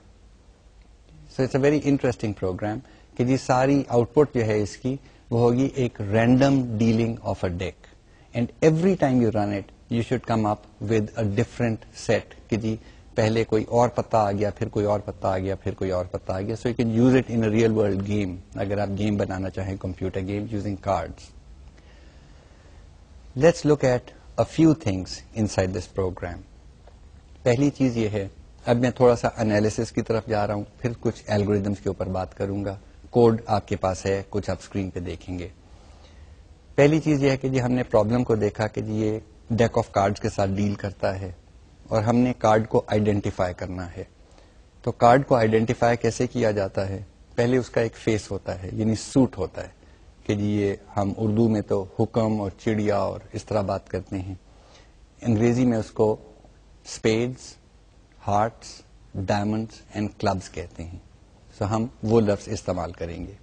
So it's a very interesting program کہ جی ساری آؤٹ پٹ جو ہے اس کی وہ ہوگی ایک random dealing of a deck, and every time you run it you should come up with a different set کہ جی پہلے کوئی اور پتہ آ گیا, پھر کوئی اور پتہ آ گیا, پھر کوئی اور پتہ آ گیا. So you can use it in real world game اگر آپ گیم بنانا چاہیں, computer game using cards. Let's look at a few things inside this program. پہلی چیز یہ ہے, اب میں تھوڑا سا انالیسس کی طرف جا رہا ہوں, پھر کچھ الگوریدمس کے اوپر بات کروں گا, کوڈ آپ کے پاس ہے, کچھ آپ اسکرین پہ دیکھیں گے. پہلی چیز یہ ہے کہ جی ہم نے پرابلم کو دیکھا کہ جی یہ ڈیک آف کارڈز کے ساتھ ڈیل کرتا ہے اور ہم نے کارڈ کو آئیڈینٹیفائی کرنا ہے. تو کارڈ کو آئیڈینٹیفائی کیسے کیا جاتا ہے؟ پہلے اس کا ایک فیس ہوتا ہے, یعنی سوٹ ہوتا ہے کہ جی یہ ہم اردو میں تو حکم اور چڑیا اور اس طرح بات کرتے ہیں, انگریزی میں اس کو اسپیڈز, ہارٹس, ڈائمنڈس اینڈ کلبز کہتے ہیں. سو ہم وہ لفظ استعمال کریں گے.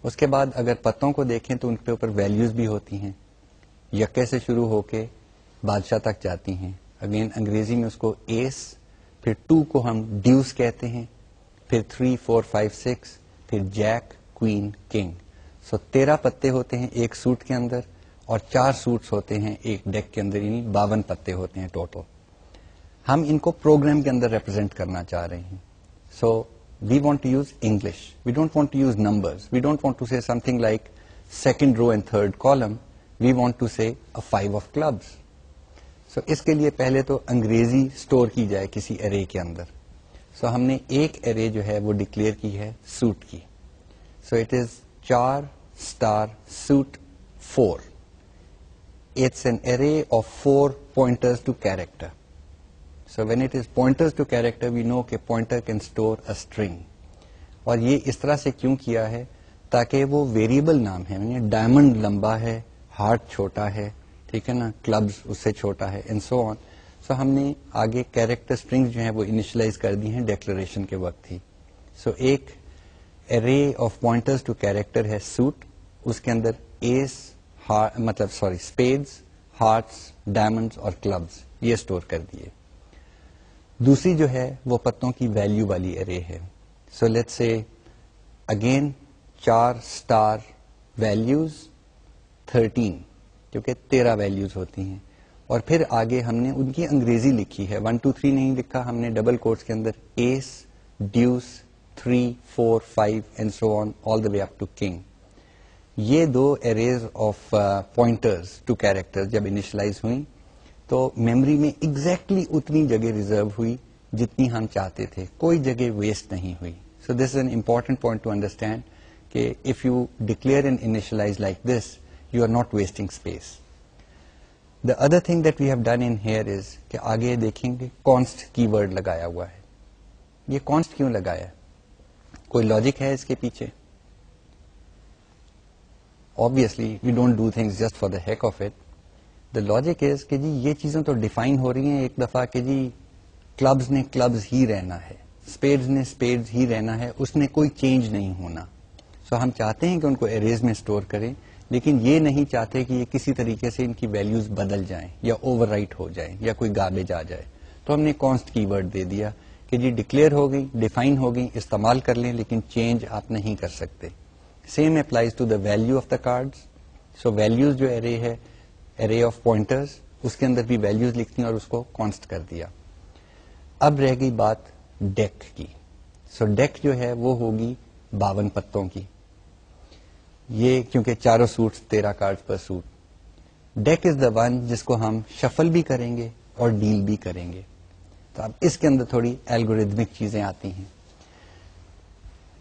اس کے بعد اگر پتوں کو دیکھیں تو ان کے اوپر ویلیوز بھی ہوتی ہیں, یکے سے شروع ہو کے بادشاہ تک جاتی ہیں. اگین انگریزی میں اس کو ایس, پھر 2 کو ہم ڈیوس کہتے ہیں, پھر 3, 4, 5, 6, پھر جیک, کوئین, کنگ. سو 13 پتے ہوتے ہیں ایک سوٹ کے اندر اور 4 سوٹس ہوتے ہیں ایک ڈیک کے اندر, یعنی 52 پتے ہوتے ہیں ٹوٹل. ہم ان کو پروگرام کے اندر ریپرزینٹ کرنا چاہ رہے ہیں. سو we want to use English. We don't want to use numbers. We don't want to say something like second row and third column. We want to say a 5 of clubs. So اس کے لیے پہلے تو انگریزی store کی جائے کسی ارے کے اندر. سو ہم نے ایک ارے جو ہے وہ ڈکلیئر کی ہے سوٹ کی. So it is 4 star suit 4. It's an array of 4 pointers to character. So when it is pointers to character, we know کہ pointer can store a string. اور یہ اس طرح سے کیوں کیا ہے تاکہ وہ ویریبل نام ہے, یعنی ڈائمنڈ لمبا ہے, ہارٹ چھوٹا ہے, ٹھیک ہے نا, کلبز اس سے چھوٹا ہے, اینڈ سو آن. سو ہم نے آگے کیریکٹر اسٹرنگ جو ہیں وہ انیشلائز کر دی ہیں ڈیکلریشن کے وقت ہی. سو ایک array of pointers to character ہے سوٹ, اس کے اندر ایس اسپیڈز, ہارٹس, ڈائمنڈس اور کلبز یہ اسٹور کر دیے. دوسری جو ہے وہ پتوں کی ویلیو والی ارے ہے. So let's say again 4 star values 13, کیونکہ 13 ویلیوز ہوتی ہیں, اور پھر آگے ہم نے ان کی انگریزی لکھی ہے, 1 2 3 نہیں لکھا ہم نے, ڈبل کوٹس کے اندر ace, deuce, 3 4 5 and so on all the way up to king. یہ 2 arrays of pointers to character جب انیشلائز ہوئیں تو میموری میں ایگزیکٹلی اتنی جگہ ریزرو ہوئی جتنی ہم چاہتے تھے, کوئی جگہ ویسٹ نہیں ہوئی. So this is an important point to understand کہ if you declare and initialize like this, you are not wasting space. The other thing that we have done in here is کہ آگے دیکھیں گے const کی word لگایا ہوا ہے. یہ کانسٹ کیوں لگایا ہے؟ کوئی لاجک ہے اس کے پیچھے؟ Obviously we don't do things just for the heck of it. The logic is کہ جی یہ چیزیں تو ڈیفائن ہو رہی ہیں ایک دفعہ کہ جی کلبز نے کلبز ہی رہنا ہے, اسپیڈز نے اسپیڈز ہی رہنا ہے, اس میں کوئی چینج نہیں ہونا. سو ہم چاہتے ہیں کہ ان کو اریز میں اسٹور کریں, لیکن یہ نہیں چاہتے کہ یہ کسی طریقے سے ان کی ویلیوز بدل جائیں یا اوور رائٹ ہو جائیں یا کوئی گاربیج آ جائے. تو ہم نے کانسٹ کی ورڈ دے دیا کہ جی ڈکلیئر ہو گئی, ڈیفائن ہو گئی, استعمال کر لیں, لیکن چینج آپ نہیں کر سکتے. Same applies to the value of the cards. So values جو ارے ہے, ارے آف پوائنٹرز, اس کے اندر بھی ویلیوز لکھتی ہیں اور اس کو کانسٹ کر دیا. اب رہ گئی بات ڈیک کی. سو ڈیک جو ہے وہ ہوگی 52 پتوں کی, یہ کیونکہ چاروں سوٹس 13 کارڈز پر suit. Deck is the one جس کو ہم شفل بھی کریں گے اور ڈیل بھی کریں گے. تو اب اس کے اندر تھوڑی الگوریدمک چیزیں آتی ہیں.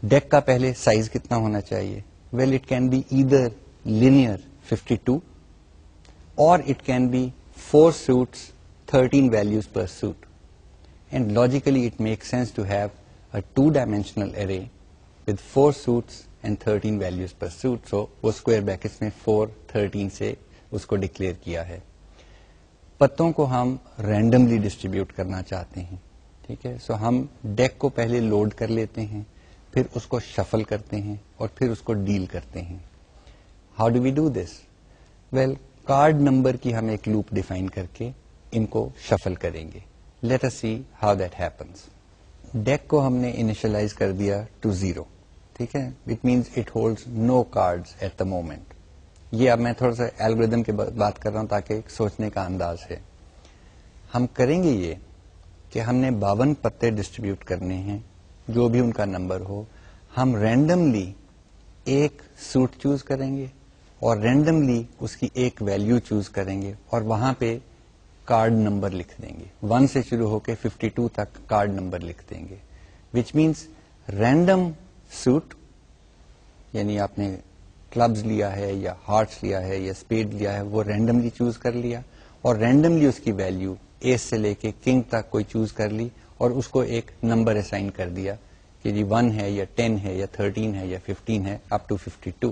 ڈیک کا پہلے سائز کتنا ہونا چاہیے؟ Well it can be either linear 52 اور it can be 4 suits 13 values per suit. And logically it makes sense to have a 2-dimensional array with 4 suits and 13 values per suit. So وہ square brackets میں 4 13 سے اس کو declare کیا ہے. پتوں کو ہم رینڈملی ڈسٹریبیوٹ کرنا چاہتے ہیں, ٹھیک ہے. سو ہم ڈیک کو پہلے لوڈ کر لیتے ہیں, پھر اس کو شفل کرتے ہیں اور پھر اس کو ڈیل کرتے ہیں. How do we do this? Well card number کی ہم ایک لوپ ڈیفائن کر کے ان کو شفل کریں گے. Let us see how that happens. Deck کو ہم نے انیشلائز کر دیا ٹو 0, ٹھیک ہے. It means it holds no cards at the moment. یہ اب میں تھوڑا سا الگوریدم کی بات کر رہا ہوں تاکہ سوچنے کا انداز ہے. ہم کریں گے یہ کہ ہم نے 52 پتے ڈسٹریبیوٹ کرنے ہیں, جو بھی ان کا نمبر ہو. ہم رینڈملی ایک سوٹ چوز کریں گے اور رینڈملی اس کی ایک ویلیو چوز کریں گے اور وہاں پہ کارڈ نمبر لکھ دیں گے. 1 سے شروع ہو کے 52 تک کارڈ نمبر لکھ دیں گے, وچ مینس رینڈم سوٹ یعنی آپ نے کلبز لیا ہے یا ہارٹس لیا ہے یا اسپیڈ لیا ہے, وہ رینڈملی چوز کر لیا اور رینڈملی اس کی ویلیو ایس سے لے کے کنگ تک کوئی چوز کر لی اور اس کو ایک نمبر اسائن کر دیا کہ جی 1 ہے یا 10 ہے یا 13 ہے یا 15 ہے اپ ٹو 52.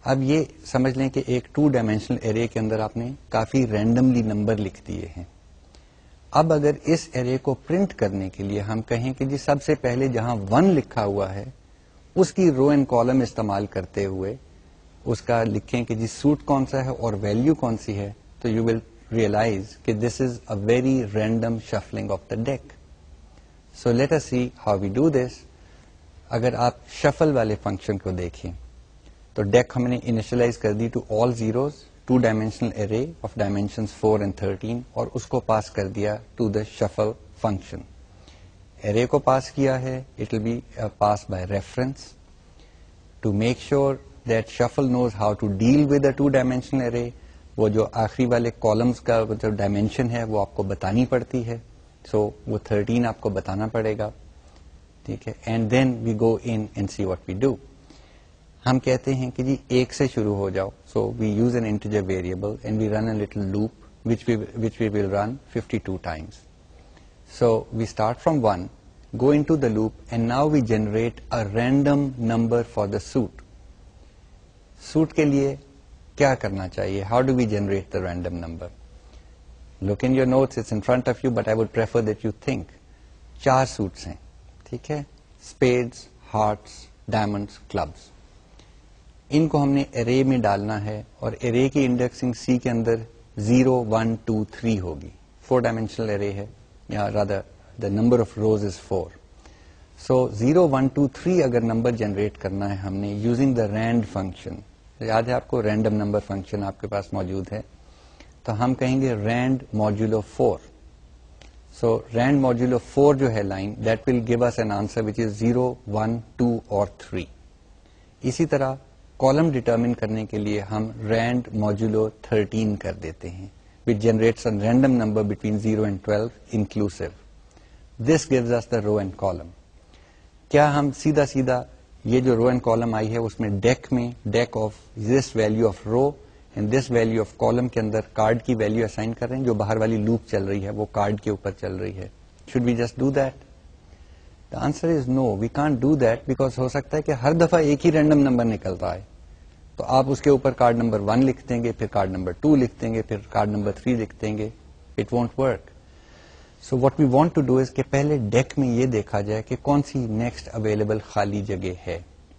اب یہ سمجھ لیں کہ ایک 2 ڈائمینشنل ارے کے اندر آپ نے کافی رینڈملی نمبر لکھ دیے ہیں. اب اگر اس ارے کو پرنٹ کرنے کے لیے ہم کہیں کہ جی سب سے پہلے جہاں 1 لکھا ہوا ہے اس کی رو اینڈ کالم استعمال کرتے ہوئے اس کا لکھیں کہ جی سوٹ کون سا ہے اور ویلیو کون سی ہے, تو یو ول ریئلائز کہ this is a very random shuffling of the deck. So let us see how we do this. اگر آپ شفل والے فنکشن کو دیکھیں تو ڈیک ہم نے انیشلائز کر دی to all zeros, 2 dimensional array of dimensions 4 and 13 اور اس کو پاس کر دیا to the shuffle function. Array کو پاس کیا ہے, it will be pass by reference to make sure that shuffle knows how to deal with a 2 dimensional array. وہ جو آخری والے کالمس کا جو ڈائمینشن ہے وہ آپ کو بتانی پڑتی ہے, سو وہ 13 آپ کو بتانا پڑے گا, ٹھیک ہے. And then we go in and see what we do. ہم کہتے ہیں کہ جی 1 سے شروع ہو جاؤ, so we use an integer variable and we run a little loop which we will run 52 times. So we start from 1, go into the loop, and now we generate a random number for the suit. Suit کے لیے کیا کرنا چاہیے؟ How do we generate the random number? Look in your notes, it's in front of you, but I would prefer that you think. 4 suits ہیں, ٹھیک ہے, spades, hearts, diamonds, clubs. ان کو ہم نے ارے میں ڈالنا ہے اور ارے کی انڈیکسنگ سی کے اندر 0 1 2 3 ہوگی. 4 ڈائمینشنل ارے ہے, یا rather the number of rows is 4. So 0 1 2 3 اگر نمبر جنریٹ کرنا ہے ہم نے یوزنگ دا رینڈ فنکشن. یاد ہے آپ کو رینڈم نمبر فنکشن آپ کے پاس موجود ہے, تو ہم کہیں گے رینڈ موڈیولو 4. سو رینڈ موڈیولو 4 جو ہے line, that will give us an answer which is 0 1 2 اور 3. اسی طرح کالم ڈٹرمن کرنے کے لیے ہم رینڈ موڈیولو 13 کر دیتے ہیں which generates a random number between 0 and 12 inclusive. This gives us the row and column. کیا ہم سیدھا سیدھا یہ جو رو اینڈ کالم آئی ہے اس میں deck of this value of row and this value of column کے اندر کارڈ کی ویلو اسائن کر رہے ہیں, جو باہر والی لوپ چل رہی ہے وہ کارڈ کے اوپر چل رہی ہے. Should we just do that? The answer is no, we can't do that because ہو سکتا ہے کہ ہر دفعہ ایک ہی رینڈم نمبر نکل رہا ہے, تو آپ اس کے اوپر کارڈ نمبر 1 لکھ دیں گے, پھر کارڈ نمبر 2 لکھ دیں گے, پھر کارڈ نمبر 3 لکھ دیں گے. It won't work. So what we want to do is کہ پہلے ڈیک میں یہ دیکھا جائے کہ کون سی نیکسٹ اویلیبل خالی جگہ ہے.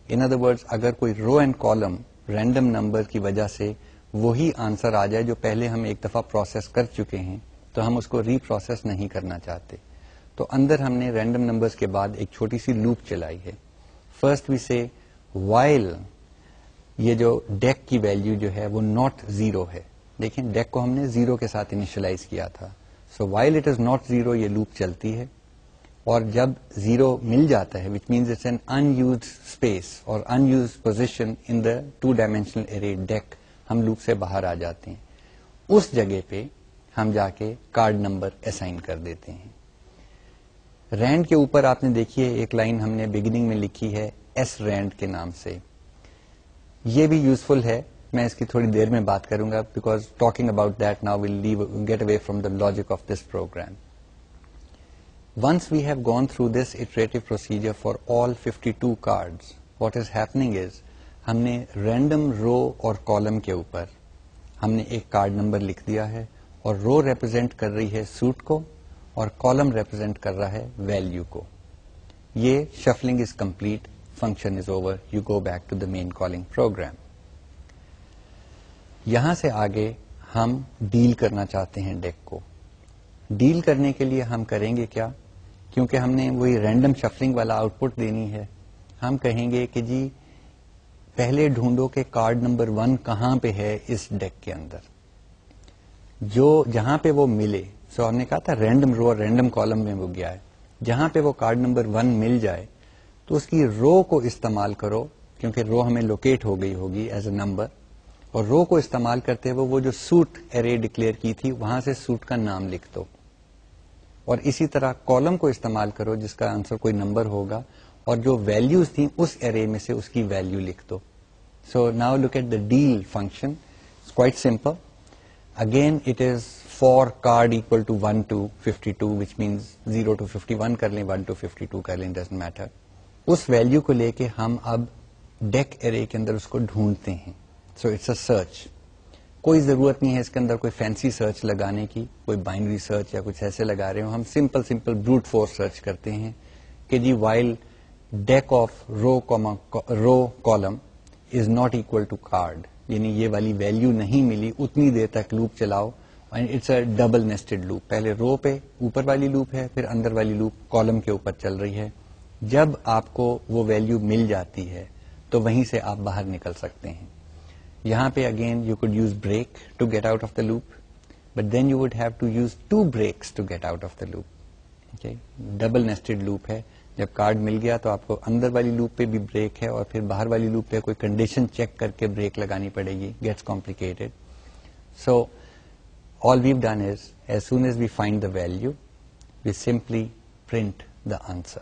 ان ادر ورڈز اگر کوئی row and column random number کی وجہ سے وہی آنسر آ جائے جو پہلے ہم ایک دفعہ پروسیس کر چکے ہیں, تو ہم اس کو ری پروسیس نہیں کرنا چاہتے. تو اندر ہم نے رینڈم نمبرز کے بعد ایک چھوٹی سی لوپ چلائی ہے. فرسٹ وی سے وائل یہ جو ڈیک کی ویلیو جو ہے وہ ناٹ 0 ہے. دیکھیں ڈیک کو ہم نے 0 کے ساتھ انیشلائز کیا تھا, so while it is not 0 یہ لوپ چلتی ہے, اور جب 0 مل جاتا ہے which means it's an unused space اور unused position in the 2 dimensional array deck, ہم لوپ سے باہر آ جاتے ہیں. اس جگہ پہ ہم جا کے کارڈ نمبر اسائن کر دیتے ہیں. رینڈ کے اوپر آپ نے دیکھیے ایک لائن ہم نے بگننگ میں لکھی ہے ایس رینڈ کے نام سے. یہ بھی یوزفل ہے, میں اس کی تھوڑی دیر میں بات کروں گا because talking about that now will get away from the logic of this program. Once we have gone through this iterative procedure for all 52 cards, what is happening is ہم نے رینڈم رو اور کالم کے اوپر ہم نے ایک card number لکھ دیا ہے, اور رو ریپرزینٹ کر رہی ہے سوٹ کو اور کالم ریپرزینٹ کر رہا ہے ویلو کو. یہ shuffling is complete, function is over, you go back to the main calling program. یہاں سے آگے ہم ڈیل کرنا چاہتے ہیں ڈیک کو. ڈیل کرنے کے لیے ہم کریں گے کیا, کیونکہ ہم نے وہی رینڈم شفلنگ والا آؤٹ پٹ دینی ہے, ہم کہیں گے کہ جی پہلے ڈھونڈو کہ کارڈ نمبر 1 کہاں پہ ہے اس ڈیک کے اندر, جو جہاں پہ وہ ملے. سو ہم نے کہا تھا رینڈم رو اور رینڈم کالم میں وہ گیا ہے, جہاں پہ وہ کارڈ نمبر 1 مل جائے تو اس کی رو کو استعمال کرو, کیونکہ رو ہمیں لوکیٹ ہو گئی ہوگی ایز اے نمبر, اور رو کو استعمال کرتے ہوئے وہ جو سوٹ ارے ڈکلیئر کی تھی وہاں سے سوٹ کا نام لکھ دو, اور اسی طرح کالم کو استعمال کرو جس کا آنسر کوئی نمبر ہوگا, اور جو ویلیوز تھیں اس ارے میں سے اس کی ویلیو لکھ دو. So now look at the deal function. It's quite simple. Again it is for card equal to 1 to 52 which means 0 to 51 کر لیں 1 to 52 کر لیں, ڈزنٹ میٹر. اس ویلیو کو لے کے ہم اب ڈیک ارے کے اندر اس کو ڈھونڈتے ہیں. So it's a search. کوئی ضرورت نہیں ہے اس کے اندر کوئی فینسی سرچ لگانے کی, کوئی بائنری سرچ یا کچھ ایسے لگا رہے ہوں. ہم سمپل بروٹ فورس سرچ کرتے ہیں کہ جی while deck of row column is not equal to card, یعنی یہ والی ویلیو نہیں ملی, اتنی دیر تک لوپ چلاؤ. And it's a double nested loop. پہلے رو پہ اوپر والی لوپ ہے, پھر اندر والی لوپ کالم کے اوپر چل رہی ہے. جب آپ کو وہ ویلیو مل جاتی ہے تو وہیں سے آپ باہر نکل سکتے ہیں. یہاں پہ again you could use break to get out of the loop, but then you would have to use 2 breaks to get out of the loop. Double nested loop ہے. جب کارڈ مل گیا تو آپ کو اندر والی لوپ پہ بھی بریک ہے اور پھر باہر والی لوپ پہ کوئی کنڈیشن چیک کر کے بریک لگانی پڑے گی. Gets complicated. So all we've done is as soon as we find the value we simply print the answer.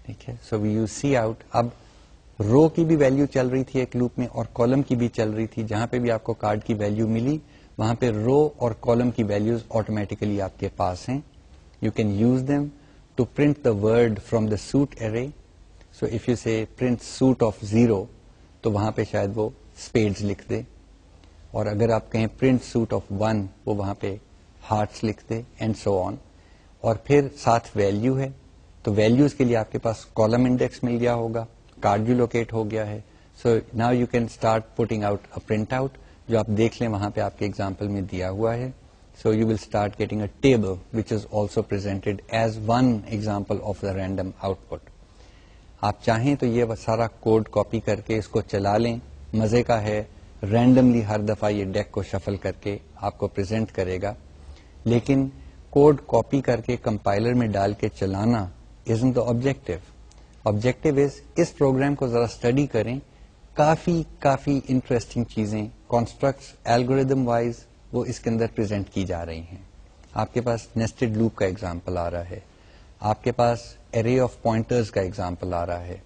ٹھیک ہے. So we use C out. اب رو کی بھی ویلیو چل رہی تھی ایک لوپ میں اور کالم کی بھی چل رہی تھی. جہاں پہ بھی آپ کو کارڈ کی ویلیو ملی وہاں پہ رو اور کالم کی ویلیوز آٹومیٹیکلی آپ کے پاس ہیں. You can use them to print the word from the suit array. So if you say print suit of 0 تو وہاں پہ شاید وہ spades لکھ دے, اور اگر آپ کہیں پرنٹ سوٹ آف 1 وہ وہاں پہ ہارٹس لکھ دے, اینڈ سو آن. اور پھر ساتھ ویلیو ہے تو ویلیوز کے لیے آپ کے پاس کالم انڈیکس مل گیا ہوگا, کارڈ بھی لوکیٹ ہو گیا ہے. So now you can start putting out a print out, جو آپ دیکھ لیں وہاں پہ آپ کے ایگزامپل میں دیا ہوا ہے. So you will start getting a table which is also presented as 1 example of the random out put. آپ چاہیں تو یہ سارا کوڈ کاپی کر کے اس کو چلا لیں. مزے کا ہے, رینڈملی ہر دفعہ یہ ڈیک کو شفل کر کے آپ کو پریزنٹ کرے گا. لیکن کوڈ کاپی کر کے کمپائلر میں ڈال کے چلانا isn't the objective. Objective is اس پروگرام کو ذرا اسٹڈی کریں. کافی انٹرسٹنگ چیزیں کانسٹرکٹس الگوریدم وائز وہ اس کے اندر پریزنٹ کی جا رہی ہیں. آپ کے پاس نیسٹڈ لوپ کا ایگزامپل آ رہا ہے, آپ کے پاس ارے آف پوائنٹرز کا ایگزامپل آ رہا ہے,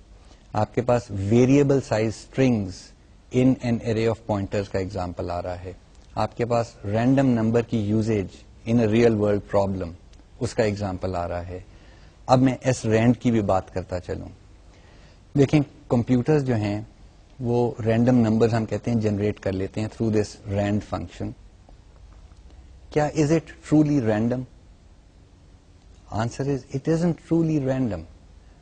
آپ کے پاس variable size strings in an array of pointers کا ایگزامپل آ رہا ہے, آپ کے پاس رینڈم نمبر کی usage in a real world problem اس کا ایگزامپل آ رہا ہے. اب میں ایس رینڈ کی بھی بات کرتا چلوں. دیکھیں کمپیوٹرز جو ہیں وہ رینڈم نمبرز ہم کہتے ہیں جنریٹ کر لیتے ہیں تھرو دس رینڈ فنکشن. کیا is it truly random? Answer is it isn't truly random.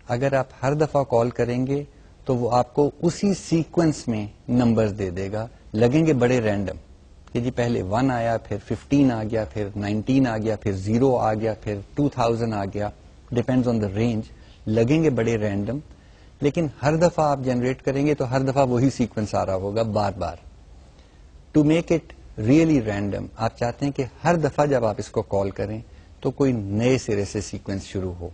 اگر آپ ہر دفعہ کال کریں گے تو وہ آپ کو اسی سیکوینس میں نمبرز دے دے گا, لگیں گے بڑے رینڈم کہ جی پہلے 1 آیا, پھر 15 آ گیا, پھر 19 آ گیا, پھر 0 آ گیا, پھر 2000 آ گیا, ڈپینڈز آن دا رینج. لگیں گے بڑے رینڈم, لیکن ہر دفعہ آپ جنریٹ کریں گے تو ہر دفعہ وہی سیکوینس آ رہا ہوگا بار بار. To make it really random آپ چاہتے ہیں کہ ہر دفعہ جب آپ اس کو کال کریں تو کوئی نئے سرے سے سیکوینس شروع ہو.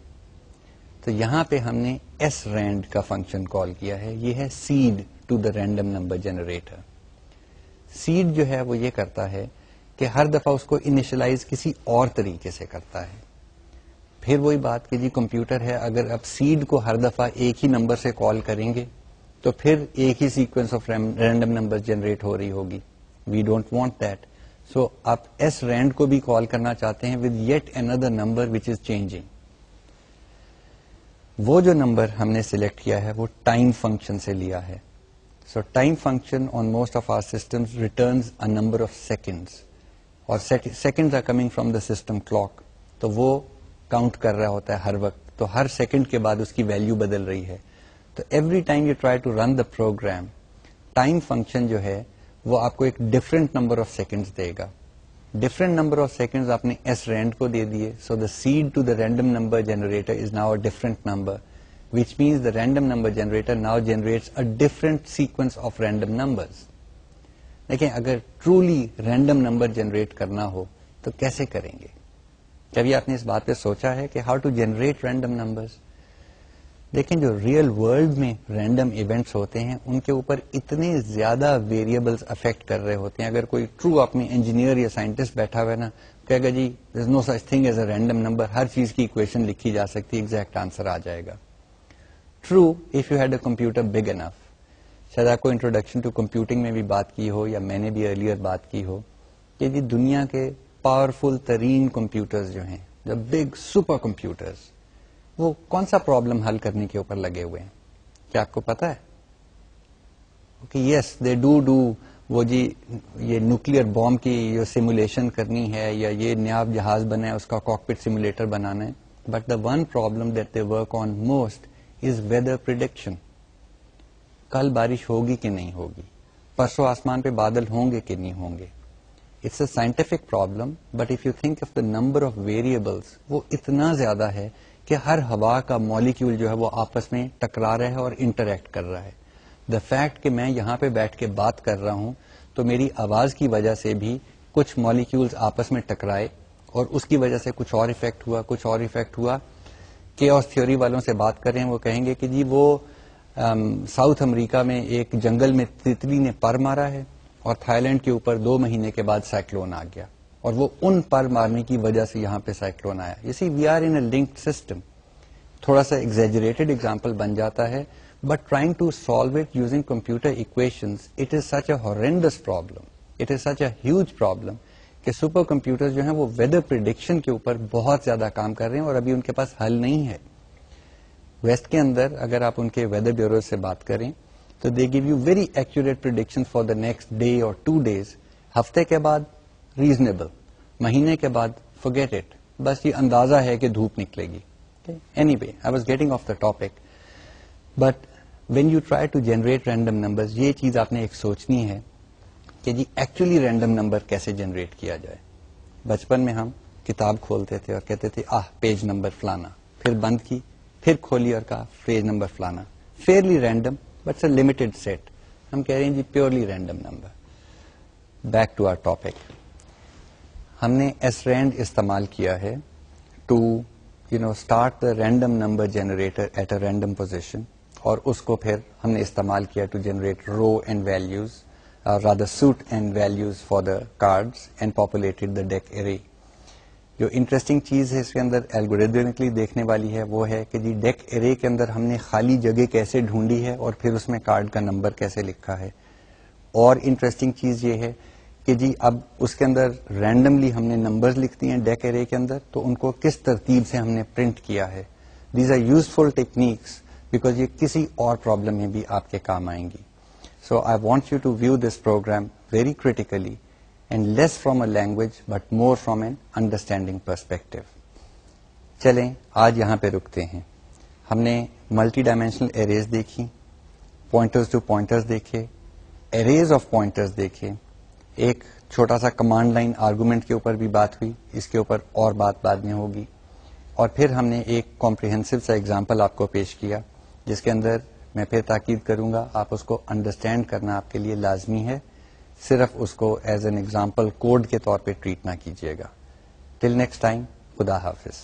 تو یہاں پہ ہم نے ایس رینڈ کا فنکشن کال کیا ہے. یہ ہے seed to the random number generator. Seed جو ہے وہ یہ کرتا ہے کہ ہر دفعہ اس کو انیشلائز کسی اور طریقے سے کرتا ہے. پھر وہی بات کہ جی کمپیوٹر ہے, اگر آپ سیڈ کو ہر دفعہ ایک ہی نمبر سے کال کریں گے تو پھر ایک ہی sequence of random number generate ہو رہی ہوگی. We don't want that. So آپ ایس رینڈ کو بھی کال کرنا چاہتے ہیں with yet another number which is changing. وہ جو نمبر ہم نے سلیکٹ کیا ہے وہ ٹائم فنکشن سے لیا ہے. So time function on most of our systems returns a number of seconds, اور seconds are coming from the system clock. تو وہ کاؤنٹ کر رہا ہوتا ہے ہر وقت, تو ہر سیکنڈ کے بعد اس کی ویلیو بدل رہی ہے. تو every time you try to run the program, time function جو ہے وہ آپ کو ایک ڈفرنٹ نمبر آف سیکنڈز دے گا. ڈفرنٹ نمبر آف سیکنڈز آپ نے ایس رینڈ کو دے دیے. So the seed to the random number generator is now a different number, which means the random number generator now generates a different sequence of random numbers. لیکن اگر truly random number generate کرنا ہو تو کیسے کریں گے؟ کبھی آپ نے اس بات پہ سوچا ہے کہ how to generate random numbers؟ لیکن جو ریئل ورلڈ میں رینڈم ایونٹس ہوتے ہیں ان کے اوپر اتنے زیادہ ویریبلس افیکٹ کر رہے ہوتے ہیں. اگر کوئی ٹرو اپنی انجینئر یا سائنٹسٹ بیٹھا ہوا ہے نا, کہے گا جی there is no such thing as a random number, ہر چیز کی اکویشن لکھی جا سکتی, ایگزیکٹ آنسر آ جائے گا. True if you had a computer big enough. شاید آپ کو انٹروڈکشن ٹو کمپیوٹنگ میں بھی بات کی ہو یا میں نے بھی ارلیئر بات کی ہو کہ جی دنیا کے پاورفل ترین کمپیوٹرز جو ہیں, جو بگ سپر کمپیوٹرز, وہ کون سا پرابلم حل کرنے کے اوپر لگے ہوئے ہیں؟ کیا آپ کو پتا ہے؟ یس دے ڈو وہ جی یہ نیوکلیر بام کی جو سیمولیشن کرنی ہے یا یہ نیا جہاز بنا ہے اس کا کاکپٹ سیمولیٹر بنانا ہے. But the one problem that they work on most is whether prediction. کل بارش ہوگی کہ نہیں ہوگی, پرسوں آسمان پہ بادل ہوں گے کہ نہیں ہوں گے. It's a scientific problem, but if you think of the number of variables, وہ اتنا زیادہ ہے کہ ہر ہوا کا مالیکیول جو ہے وہ آپس میں ٹکرا رہا ہے اور انٹریکٹ کر رہا ہے. دا فیکٹ کہ میں یہاں پہ بیٹھ کے بات کر رہا ہوں تو میری آواز کی وجہ سے بھی کچھ مالیکیولز آپس میں ٹکرائے اور اس کی وجہ سے کچھ اور ایفیکٹ ہوا. کیوس تھیوری والوں سے بات کریں, وہ کہیں گے کہ جی وہ ساؤتھ امریکہ میں ایک جنگل میں تتلی نے پر مارا ہے اور تھائی لینڈ کے اوپر 2 مہینے کے بعد سائیکلون آ گیا, اور وہ ان پر مارنے کی وجہ سے یہاں پہ سائیکلون آیا. You see we are in a linked system. تھوڑا سا ایگزیجریٹڈ ایگزامپل بن جاتا ہے, but trying to solve it using computer equations, it is such a horrendous problem, it is such a huge problem کہ super computer جو ہیں وہ weather prediction کے اوپر بہت زیادہ کام کر رہے ہیں اور ابھی ان کے پاس حل نہیں ہے. ویسٹ کے اندر اگر آپ ان کے ویدر بیورو سے بات کریں تو they give you very accurate prediction for the next day or 2 days. ہفتے کے بعد ریزنیبل, مہینے کے بعد forget it, بس یہ اندازہ ہے کہ دھوپ نکلے گی. Anyway, I was getting off the topic. But when you try to generate random number, یہ چیز آپ نے ایک سوچنی ہے کہ جی ایکچولی رینڈم نمبر کیسے جنریٹ کیا جائے. بچپن میں ہم کتاب کھولتے تھے اور کہتے تھے پیج نمبر فلانا, پھر بند کی, پھر کھولی اور کہا پیج نمبر فلانا. Fairly random but a limited set. ہم کہہ رہے ہیں جی purely random number. Back to our topic. ہم نے srand استعمال کیا ہے to start the random number generator at a random position, اور اس کو پھر ہم نے استعمال کیا to generate row and values, rather suit and values for the cards and populated the deck array. جو انٹرسٹنگ چیز ہے اس کے اندر الگوریدمکلی دیکھنے والی ہے وہ ہے کہ جی ڈیک ارے کے اندر ہم نے خالی جگہ کیسے ڈھونڈی ہے اور پھر اس میں کارڈ کا نمبر کیسے لکھا ہے. اور انٹرسٹنگ چیز یہ ہے کہ جی اب اس کے اندر رینڈملی ہم نے نمبرز لکھ دیے ہیں ڈیک ارے کے اندر, تو ان کو کس ترتیب سے ہم نے پرنٹ کیا ہے. These are useful techniques because یہ کسی اور پرابلم میں بھی آپ کے کام آئیں گی. So I want you to view this program very critically and less from a language but more from an understanding perspective. چلیں آج یہاں پہ رکتے ہیں. ہم نے ملٹی ڈائمینشنل ایریز دیکھی, پوائنٹرز ٹو پوائنٹرز دیکھے, ایریز آف پوائنٹرز دیکھے, ایک چھوٹا سا کمانڈ لائن آرگومنٹ کے اوپر بھی بات ہوئی, اس کے اوپر اور بات بعد میں ہوگی, اور پھر ہم نے ایک کمپریہنسو سا ایگزامپل آپ کو پیش کیا جس کے اندر میں پھر تاکید کروں گا آپ اس کو انڈرسٹینڈ کرنا آپ کے لیے لازمی ہے, صرف اس کو ایز این ایگزامپل کوڈ کے طور پہ ٹریٹ نہ کیجیے گا. ٹل نیکسٹ ٹائم, خدا حافظ.